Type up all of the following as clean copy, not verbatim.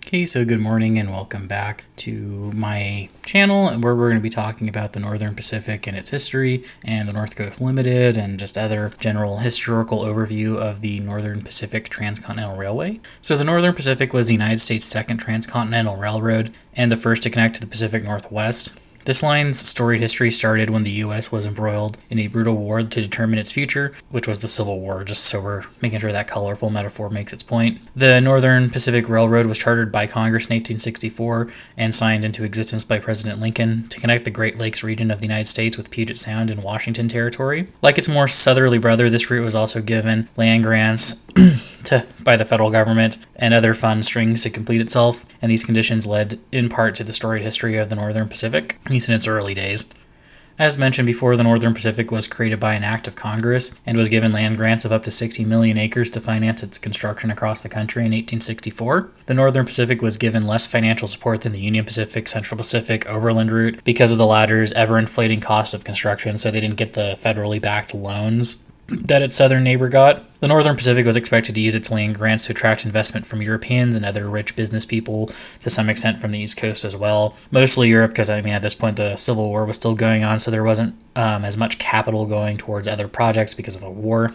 Okay, so good morning and welcome back to my channel where we're going to be talking about the Northern Pacific and its history and the North Coast Limited and just other general historical overview of the Northern Pacific Transcontinental Railway. So the Northern Pacific was the United States' second transcontinental railroad and the first to connect to the Pacific Northwest. This line's storied history started when the U.S. was embroiled in a brutal war to determine its future, which was the Civil War, just so we're making sure that colorful metaphor makes its point. The Northern Pacific Railroad was chartered by Congress in 1864 and signed into existence by President Lincoln to connect the Great Lakes region of the United States with Puget Sound and Washington Territory. Like its more southerly brother, this route was also given land grants by the federal government and other fund strings to complete itself, and these conditions led in part to the storied history of the Northern Pacific, at least in its early days. As mentioned before, the Northern Pacific was created by an act of Congress and was given land grants of up to 60 million acres to finance its construction across the country in 1864. The Northern Pacific was given less financial support than the Union Pacific, Central Pacific, Overland route because of the latter's ever-inflating cost of construction, so they didn't get the federally backed loans that its southern neighbor got. The Northern Pacific was expected to use its land grants to attract investment from Europeans and other rich business people, to some extent from the East Coast as well. Mostly Europe, because at this point the Civil War was still going on, so there wasn't as much capital going towards other projects because of the war.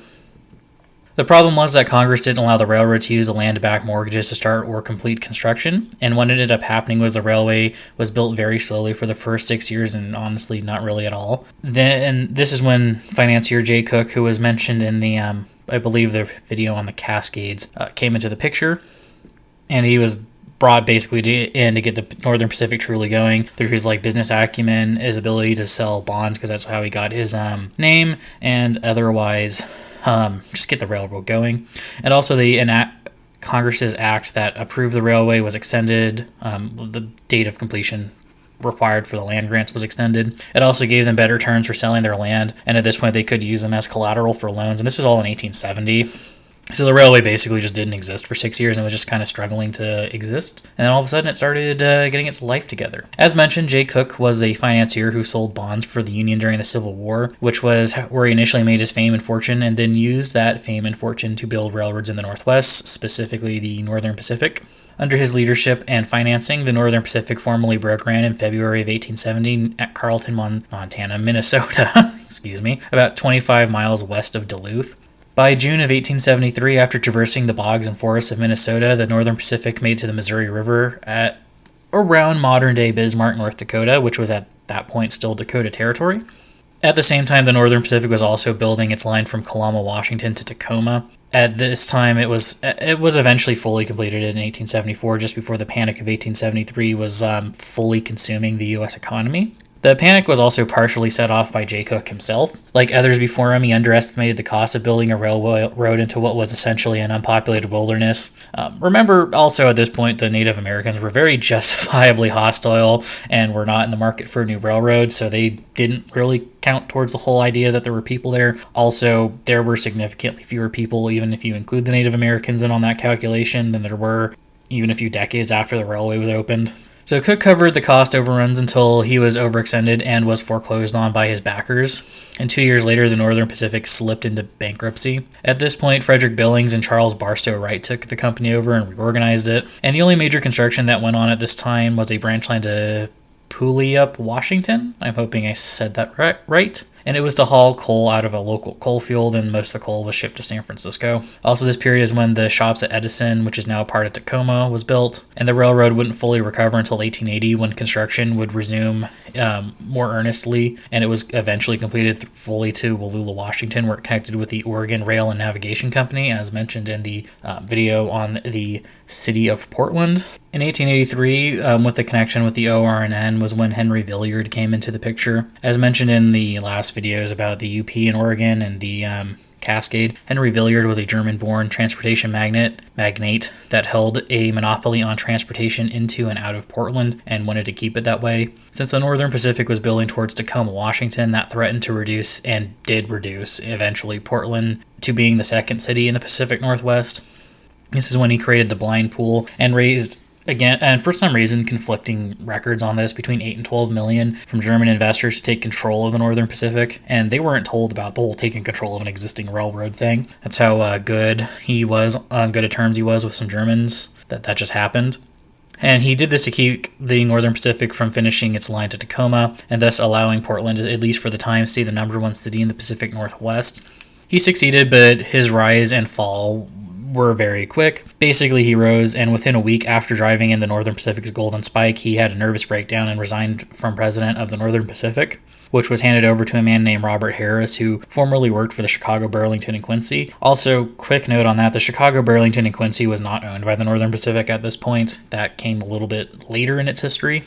The problem was that Congress didn't allow the railroad to use the land-backed mortgages to start or complete construction, and what ended up happening was the railway was built very slowly for the first 6 years, and honestly not really at all. Then this is when financier Jay Cooke, who was mentioned in the, I believe the video on the Cascades, came into the picture, and he was brought basically in to get the Northern Pacific truly going through his business acumen, his ability to sell bonds, because that's how he got his name, and otherwise just get the railroad going. And also Congress's act that approved the railway was extended. The date of completion required for the land grants was extended. It also gave them better terms for selling their land, and at this point they could use them as collateral for loans, and this was all in 1870. So the railway basically just didn't exist for 6 years and was just kind of struggling to exist. And then all of a sudden it started getting its life together. As mentioned, Jay Cooke was a financier who sold bonds for the Union during the Civil War, which was where he initially made his fame and fortune, and then used that fame and fortune to build railroads in the Northwest, specifically the Northern Pacific. Under his leadership and financing, the Northern Pacific formally broke ground in February of 1870 at Carlton, Minnesota, about 25 miles west of Duluth. By June of 1873, after traversing the bogs and forests of Minnesota, the Northern Pacific made to the Missouri River at around modern-day Bismarck, North Dakota, which was at that point still Dakota Territory. At the same time, the Northern Pacific was also building its line from Kalama, Washington to Tacoma. At this time, it was eventually fully completed in 1874, just before the Panic of 1873 was fully consuming the U.S. economy. The panic was also partially set off by Jay Cooke himself. Like others before him, he underestimated the cost of building a railroad into what was essentially an unpopulated wilderness. Remember, also at this point, the Native Americans were very justifiably hostile and were not in the market for a new railroad, so they didn't really count towards the whole idea that there were people there. Also, there were significantly fewer people, even if you include the Native Americans in on that calculation, than there were even a few decades after the railway was opened. So Cooke covered the cost overruns until he was overextended and was foreclosed on by his backers. And 2 years later, the Northern Pacific slipped into bankruptcy. At this point, Frederick Billings and Charles Barstow Wright took the company over and reorganized it. And the only major construction that went on at this time was a branch line to Puyallup, Washington. I'm hoping I said that right. And it was to haul coal out of a local coal field, and most of the coal was shipped to San Francisco. Also, this period is when the shops at Edison, which is now part of Tacoma, was built, and the railroad wouldn't fully recover until 1880, when construction would resume more earnestly, and it was eventually completed fully to Wallula, Washington, where it connected with the Oregon Rail and Navigation Company, as mentioned in the video on the city of Portland. In 1883, with the connection with the ORNN, was when Henry Villiard came into the picture. As mentioned in the last videos about the UP in Oregon and the Cascade, Henry Villiard was a German-born transportation magnate that held a monopoly on transportation into and out of Portland and wanted to keep it that way. Since the Northern Pacific was building towards Tacoma, Washington, that threatened to reduce, and did reduce, eventually Portland to being the second city in the Pacific Northwest. This is when he created the blind pool and raised, again, and for some reason, conflicting records on this, between 8 and 12 million from German investors to take control of the Northern Pacific, and they weren't told about the whole taking control of an existing railroad thing. That's how good he was, on good of terms he was with some Germans, that just happened. And he did this to keep the Northern Pacific from finishing its line to Tacoma, and thus allowing Portland to, at least for the time, stay the number one city in the Pacific Northwest. He succeeded, but his rise and fall were very quick. Basically, he rose, and within a week after driving in the Northern Pacific's Golden Spike, he had a nervous breakdown and resigned from president of the Northern Pacific, which was handed over to a man named Robert Harris, who formerly worked for the Chicago, Burlington, and Quincy. Also, quick note on that, the Chicago, Burlington, and Quincy was not owned by the Northern Pacific at this point. That came a little bit later in its history.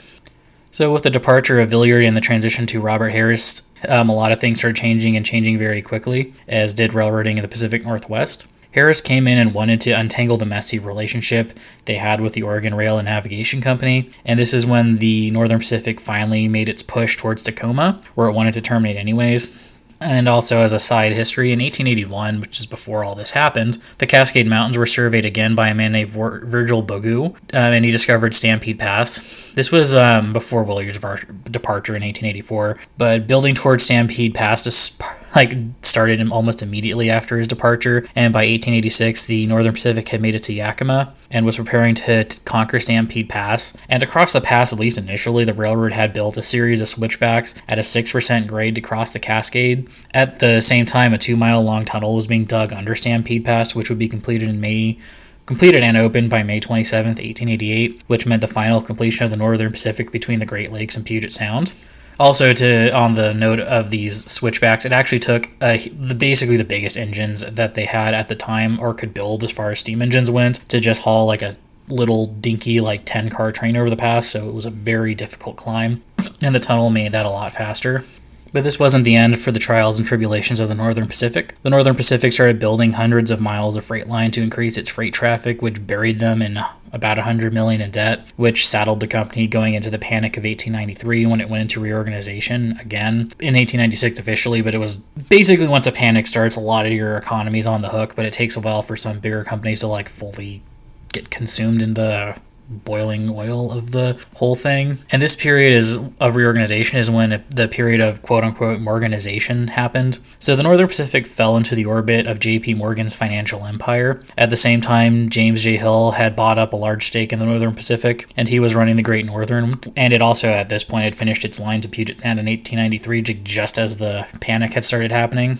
So with the departure of Villiard and the transition to Robert Harris, a lot of things started changing and changing very quickly, as did railroading in the Pacific Northwest. Harris came in and wanted to untangle the messy relationship they had with the Oregon Rail and Navigation Company, and this is when the Northern Pacific finally made its push towards Tacoma, where it wanted to terminate anyways. And also, as a side history, in 1881, which is before all this happened, the Cascade Mountains were surveyed again by a man named Virgil Bogue, and he discovered Stampede Pass. This was before Williard's departure in 1884, but building towards Stampede Pass started almost immediately after his departure, and by 1886, the Northern Pacific had made it to Yakima and was preparing to conquer Stampede Pass. And across the pass, at least initially, the railroad had built a series of switchbacks at a 6% grade to cross the Cascade. At the same time, a 2-mile-long tunnel was being dug under Stampede Pass, which would be completed and opened by May 27, 1888, which meant the final completion of the Northern Pacific between the Great Lakes and Puget Sound. Also, on the note of these switchbacks, it actually took basically the biggest engines that they had at the time, or could build as far as steam engines went, to just haul like a little dinky 10-car train over the pass, so it was a very difficult climb, and the tunnel made that a lot faster. But this wasn't the end for the trials and tribulations of the Northern Pacific. The Northern Pacific started building hundreds of miles of freight line to increase its freight traffic, which buried them in about $100 million in debt, which saddled the company going into the Panic of 1893 when it went into reorganization again in 1896 officially. But it was basically, once a panic starts, a lot of your economy's on the hook, but it takes a while for some bigger companies to fully get consumed in the boiling oil of the whole thing. And this period of reorganization is when the period of quote-unquote Morganization happened. So the Northern Pacific fell into the orbit of J.P. Morgan's financial empire. At the same time, James J. Hill had bought up a large stake in the Northern Pacific, and he was running the Great Northern, and it also at this point had finished its line to Puget Sound in 1893, just as the panic had started happening.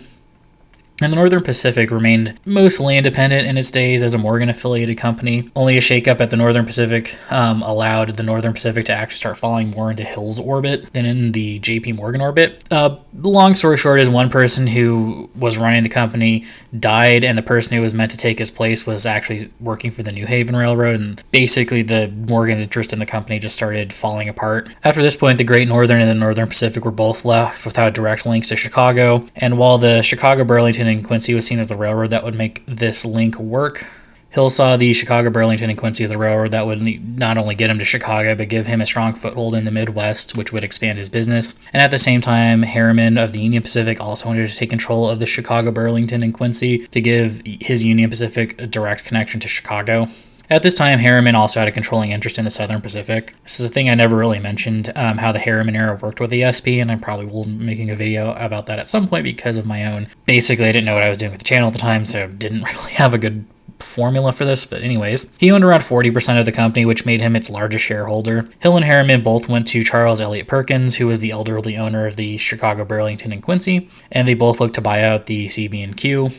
And the Northern Pacific remained mostly independent in its days as a Morgan-affiliated company. Only a shakeup at the Northern Pacific allowed the Northern Pacific to actually start falling more into Hill's orbit than in the J.P. Morgan orbit. Long story short is one person who was running the company died, and the person who was meant to take his place was actually working for the New Haven Railroad, and basically the Morgan's interest in the company just started falling apart. After this point, the Great Northern and the Northern Pacific were both left without direct links to Chicago, and while the Chicago, Burlington, and Quincy was seen as the railroad that would make this link work, Hill saw the Chicago, Burlington, and Quincy as a railroad that would not only get him to Chicago, but give him a strong foothold in the Midwest, which would expand his business. And at the same time, Harriman of the Union Pacific also wanted to take control of the Chicago, Burlington, and Quincy to give his Union Pacific a direct connection to Chicago. At this time, Harriman also had a controlling interest in the Southern Pacific. This is a thing I never really mentioned, how the Harriman era worked with the SP, and I probably will be making a video about that at some point because of my own. Basically, I didn't know what I was doing with the channel at the time, so didn't really have a good formula for this, but anyways. He owned around 40% of the company, which made him its largest shareholder. Hill and Harriman both went to Charles Eliot Perkins, who was the elderly owner of the Chicago, Burlington, and Quincy, and they both looked to buy out the CB&Q.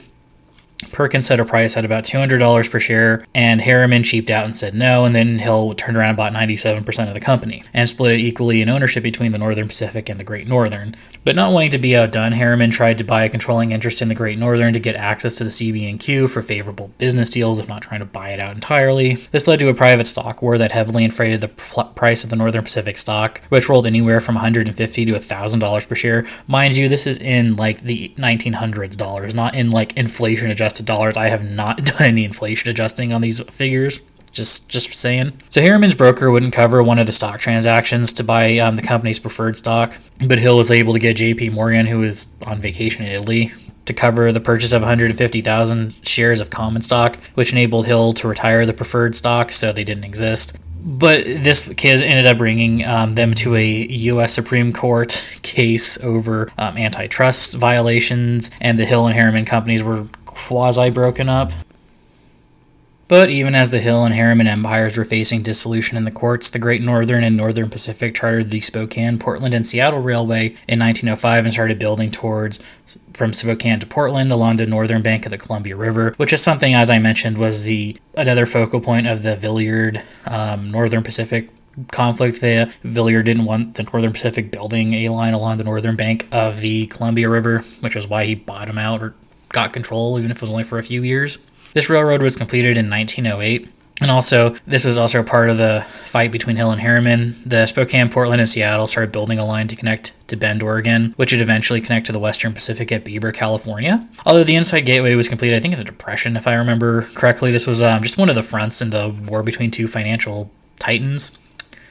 Perkins set a price at about $200 per share, and Harriman cheaped out and said no, and then Hill turned around and bought 97% of the company, and split it equally in ownership between the Northern Pacific and the Great Northern. But not wanting to be outdone, Harriman tried to buy a controlling interest in the Great Northern to get access to the CB&Q for favorable business deals, if not trying to buy it out entirely. This led to a private stock war that heavily inflated the price of the Northern Pacific stock, which rolled anywhere from $150 to $1,000 per share. Mind you, this is in the 1900s dollars, not in inflation-adjusted dollars. I have not done any inflation adjusting on these figures. Just saying. So Harriman's broker wouldn't cover one of the stock transactions to buy the company's preferred stock, but Hill was able to get J.P. Morgan, who was on vacation in Italy, to cover the purchase of 150,000 shares of common stock, which enabled Hill to retire the preferred stock, so they didn't exist. But this case ended up bringing them to a U.S. Supreme Court case over antitrust violations, and the Hill and Harriman companies were quasi-broken up. But even as the Hill and Harriman empires were facing dissolution in the courts, the Great Northern and Northern Pacific chartered the Spokane, Portland, and Seattle Railway in 1905 and started building towards from Spokane to Portland along the northern bank of the Columbia River, which is something, as I mentioned, was another focal point of the Villiard Northern Pacific conflict. The Villiard didn't want the Northern Pacific building a line along the northern bank of the Columbia River, which was why he bought them out or got control, even if it was only for a few years. This railroad was completed in 1908, and also this was also part of the fight between Hill and Harriman. The Spokane, Portland, and Seattle started building a line to connect to Bend, Oregon, which would eventually connect to the Western Pacific at Bieber, California. Although the Inside Gateway was completed, I think, in the Depression, if I remember correctly. This was just one of the fronts in the war between two financial titans.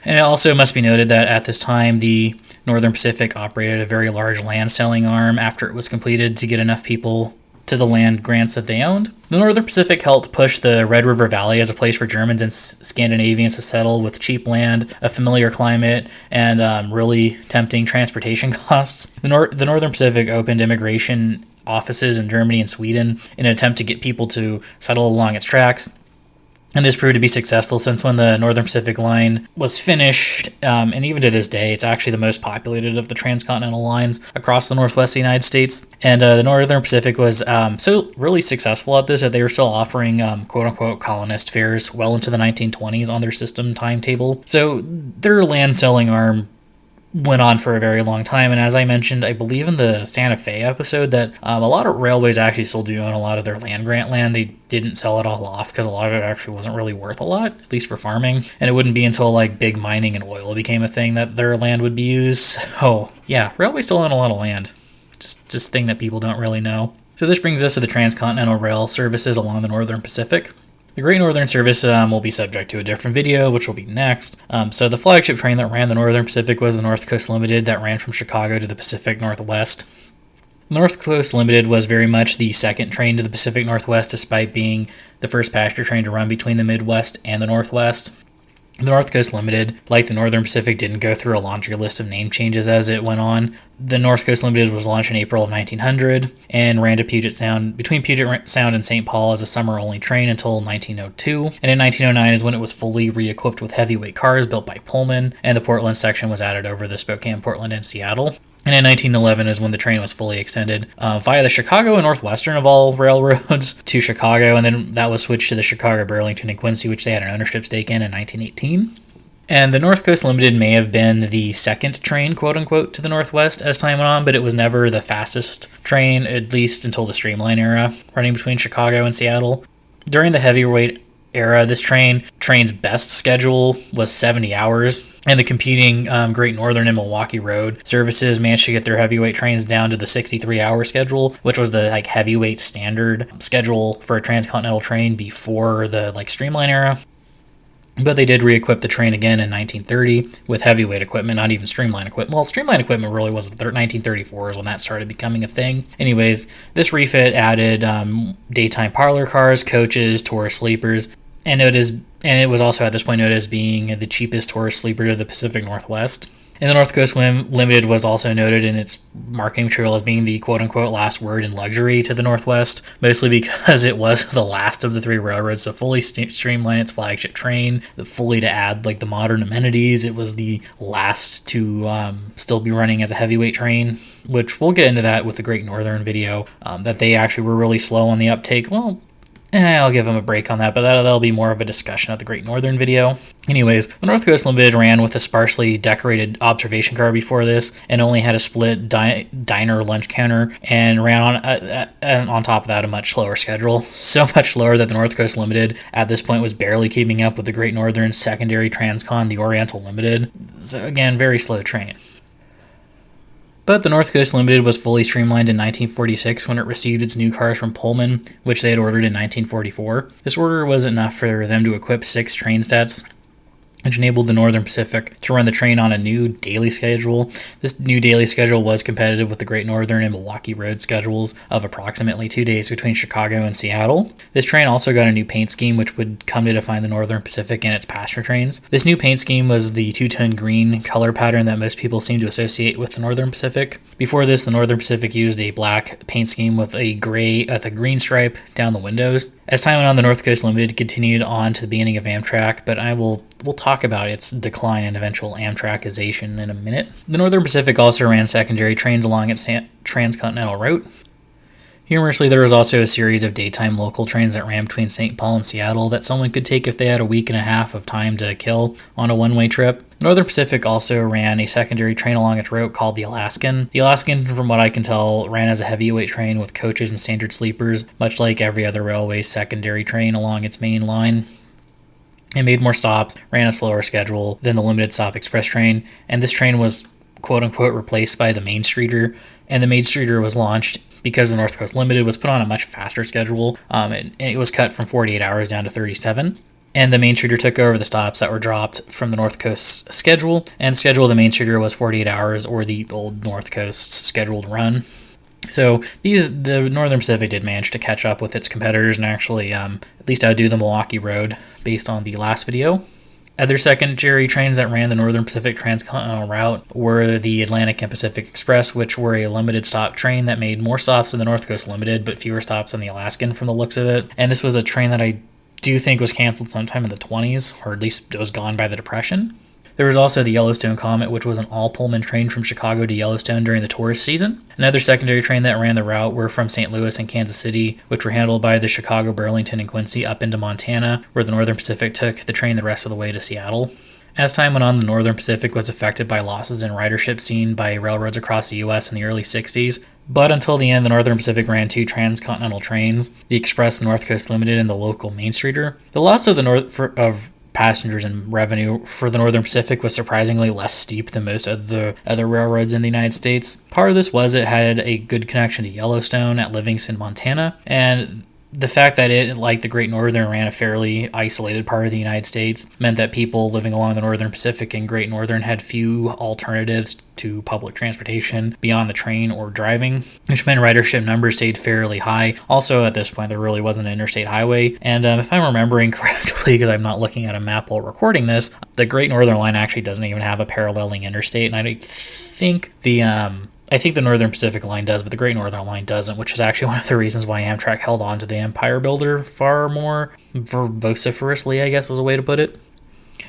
And it also must be noted that at this time, the Northern Pacific operated a very large land selling arm after it was completed to get enough people to the land grants that they owned. The Northern Pacific helped push the Red River Valley as a place for Germans and Scandinavians to settle with cheap land, a familiar climate, and really tempting transportation costs. The Northern Pacific opened immigration offices in Germany and Sweden in an attempt to get people to settle along its tracks. And this proved to be successful since when the Northern Pacific line was finished, and even to this day, it's actually the most populated of the transcontinental lines across the northwest of the United States. And the Northern Pacific was so really successful at this that they were still offering quote-unquote colonist fares well into the 1920s on their system timetable. So their land selling arm went on for a very long time, and as I mentioned, I believe in the Santa Fe episode, that a lot of railways actually still do own a lot of their land grant land. They didn't sell it all off because a lot of it actually wasn't really worth a lot, at least for farming, and it wouldn't be until like big mining and oil became a thing that their land would be used. So yeah, railways still own a lot of land. Just a thing that people don't really know. So this brings us to the transcontinental rail services along the Northern Pacific. The Great Northern Service will be subject to a different video, which will be next. So the flagship train that ran the Northern Pacific was the North Coast Limited that ran from Chicago to the Pacific Northwest. North Coast Limited was very much the second train to the Pacific Northwest, despite being the first passenger train to run between the Midwest and the Northwest. The North Coast Limited, like the Northern Pacific, didn't go through a laundry list of name changes as it went on. The North Coast Limited was launched in April of 1900 and ran to Puget Sound, between Puget Sound and St. Paul as a summer-only train until 1902. And in 1909 is when it was fully re-equipped with heavyweight cars built by Pullman, and the Portland section was added over the Spokane, Portland, and Seattle. And in 1911 is when the train was fully extended via the Chicago and Northwestern of all railroads to Chicago, and then that was switched to the Chicago, Burlington, and Quincy, which they had an ownership stake in 1918. And the North Coast Limited may have been the second train, quote-unquote, to the Northwest as time went on, but it was never the fastest train, at least until the Streamline era, running between Chicago and Seattle. During the heavyweight era, this train's best schedule was 70 hours, and the competing Great Northern and Milwaukee Road services managed to get their heavyweight trains down to the 63-hour schedule, which was the heavyweight standard schedule for a transcontinental train before the Streamline era. But they did re-equip the train again in 1930 with heavyweight equipment, not even Streamline equipment. Well, Streamline equipment really was 1934 is when that started becoming a thing. Anyways, this refit added daytime parlor cars, coaches, tourist sleepers, and it was also at this point noted as being the cheapest tourist sleeper to the Pacific Northwest. And the North Coast Limited was also noted in its marketing material as being the quote-unquote last word in luxury to the Northwest, mostly because it was the last of the three railroads to fully streamline its flagship train, fully to add the modern amenities. It was the last to still be running as a heavyweight train, which we'll get into that with the Great Northern video, that they actually were really slow on the uptake. Well, I'll give them a break on that, but that'll be more of a discussion of the Great Northern video. Anyways, the North Coast Limited ran with a sparsely decorated observation car before this, and only had a split diner lunch counter, and ran on top of that a much slower schedule. So much slower that the North Coast Limited at this point was barely keeping up with the Great Northern's secondary transcon, the Oriental Limited. So again, very slow train. But the North Coast Limited was fully streamlined in 1946 when it received its new cars from Pullman, which they had ordered in 1944. This order was enough for them to equip 6 train sets which enabled the Northern Pacific to run the train on a new daily schedule. This new daily schedule was competitive with the Great Northern and Milwaukee Road schedules of approximately 2 days between Chicago and Seattle. This train also got a new paint scheme, which would come to define the Northern Pacific and its passenger trains. This new paint scheme was the two-tone green color pattern that most people seem to associate with the Northern Pacific. Before this, the Northern Pacific used a black paint scheme with a green stripe down the windows. As time went on, the North Coast Limited continued on to the beginning of Amtrak, but we'll talk about its decline and eventual Amtrakization in a minute. The Northern Pacific also ran secondary trains along its transcontinental route. Humorously, there was also a series of daytime local trains that ran between St. Paul and Seattle that someone could take if they had a week and a half of time to kill on a one-way trip. Northern Pacific also ran a secondary train along its route called the Alaskan. The Alaskan, from what I can tell, ran as a heavyweight train with coaches and standard sleepers, much like every other railway's secondary train along its main line. It made more stops, ran a slower schedule than the limited stop express train, and this train was quote-unquote replaced by the Mainstreeter, and the Mainstreeter was launched because the North Coast Limited was put on a much faster schedule, and it was cut from 48 hours down to 37. And the Mainstreeter took over the stops that were dropped from the North Coast schedule, and the schedule of the Mainstreeter was 48 hours, or the old North Coast's scheduled run. So the Northern Pacific did manage to catch up with its competitors and actually at least outdo the Milwaukee Road based on the last video. Other secondary trains that ran the Northern Pacific transcontinental route were the Atlantic and Pacific Express, which were a limited stop train that made more stops than the North Coast Limited, but fewer stops than the Alaskan from the looks of it. And this was a train that I do think was canceled sometime in the 20s, or at least it was gone by the Depression. There was also the Yellowstone Comet, which was an all-Pullman train from Chicago to Yellowstone during the tourist season. Another secondary train that ran the route were from St. Louis and Kansas City, which were handled by the Chicago, Burlington, and Quincy up into Montana, where the Northern Pacific took the train the rest of the way to Seattle. As time went on, the Northern Pacific was affected by losses in ridership seen by railroads across the U.S. in the early 60s. But until the end, the Northern Pacific ran two transcontinental trains, the Express North Coast Limited and the local Mainstreeter. The loss of passengers and revenue for the Northern Pacific was surprisingly less steep than most of the other railroads in the United States. Part of this was it had a good connection to Yellowstone at Livingston, Montana, and the fact that it, like the Great Northern, ran a fairly isolated part of the United States meant that people living along the Northern Pacific and Great Northern had few alternatives to public transportation beyond the train or driving, which meant ridership numbers stayed fairly high. Also, at this point, there really wasn't an interstate highway, and if I'm remembering correctly, because I'm not looking at a map while recording this, the Great Northern line actually doesn't even have a paralleling interstate, and I think the Northern Pacific line does, but the Great Northern line doesn't, which is actually one of the reasons why Amtrak held on to the Empire Builder far more vociferously, I guess is a way to put it.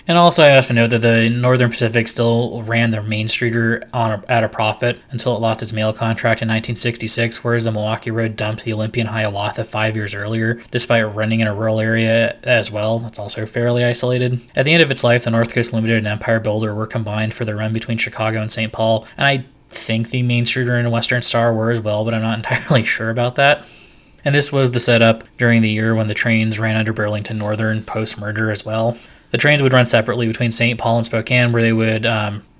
And also, I have to note that the Northern Pacific still ran their Mainstreeter at a profit until it lost its mail contract in 1966, whereas the Milwaukee Road dumped the Olympian Hiawatha 5 years earlier, despite running in a rural area as well. That's also fairly isolated. At the end of its life, the North Coast Limited and Empire Builder were combined for the run between Chicago and St. Paul, and I think the Mainstreeter and Western Star were as well, but I'm not entirely sure about that. And this was the setup during the year when the trains ran under Burlington Northern post-merger as well. The trains would run separately between St. Paul and Spokane, where they would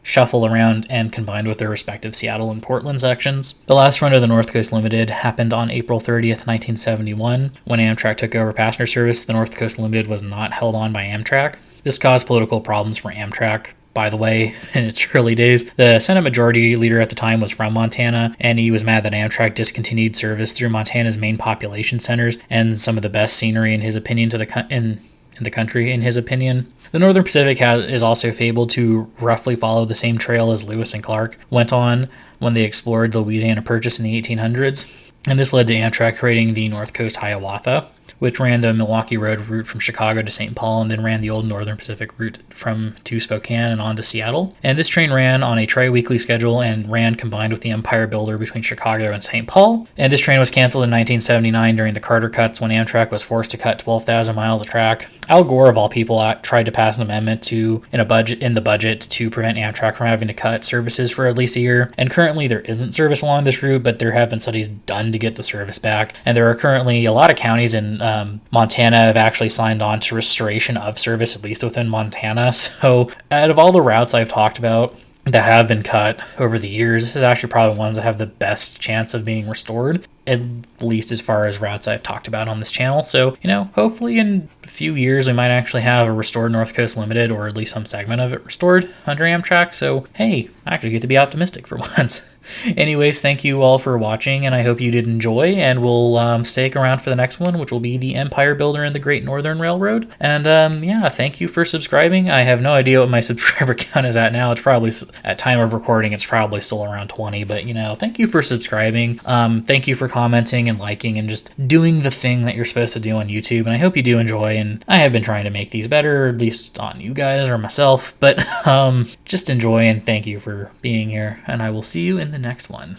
shuffle around and combine with their respective Seattle and Portland sections. The last run of the North Coast Limited happened on April 30th, 1971. When Amtrak took over passenger service, the North Coast Limited was not held on by Amtrak. This caused political problems for Amtrak. By the way, in its early days, the Senate Majority Leader at the time was from Montana, and he was mad that Amtrak discontinued service through Montana's main population centers and some of the best scenery in his opinion in the country, in his opinion. The Northern Pacific is also fabled to roughly follow the same trail as Lewis and Clark went on when they explored the Louisiana Purchase in the 1800s, and this led to Amtrak creating the North Coast Hiawatha, which ran the Milwaukee Road route from Chicago to St. Paul and then ran the old Northern Pacific route to Spokane and on to Seattle. And this train ran on a tri-weekly schedule and ran combined with the Empire Builder between Chicago and St. Paul. And this train was canceled in 1979 during the Carter cuts when Amtrak was forced to cut 12,000 miles of track. Al Gore, of all people, tried to pass an amendment in the budget to prevent Amtrak from having to cut services for at least a year. And currently there isn't service along this route, but there have been studies done to get the service back. And there are currently a lot of counties in Montana have actually signed on to restoration of service, at least within Montana. So out of all the routes I've talked about that have been cut over the years, this is actually probably ones that have the best chance of being restored. at least as far as routes I've talked about on this channel. So, hopefully in a few years we might actually have a restored North Coast Limited, or at least some segment of it restored under Amtrak. So, hey, I actually get to be optimistic for once. Anyways, thank you all for watching, and I hope you did enjoy, and we'll stick around for the next one, which will be the Empire Builder and the Great Northern Railroad. And yeah, thank you for subscribing. I have no idea what my subscriber count is at now. It's probably, at time of recording, it's probably still around 20, but thank you for subscribing. Thank you for commenting and liking and just doing the thing that you're supposed to do on YouTube, and I hope you do enjoy, and I have been trying to make these better, at least on you guys or myself, but just enjoy, and thank you for being here, and I will see you in the next one.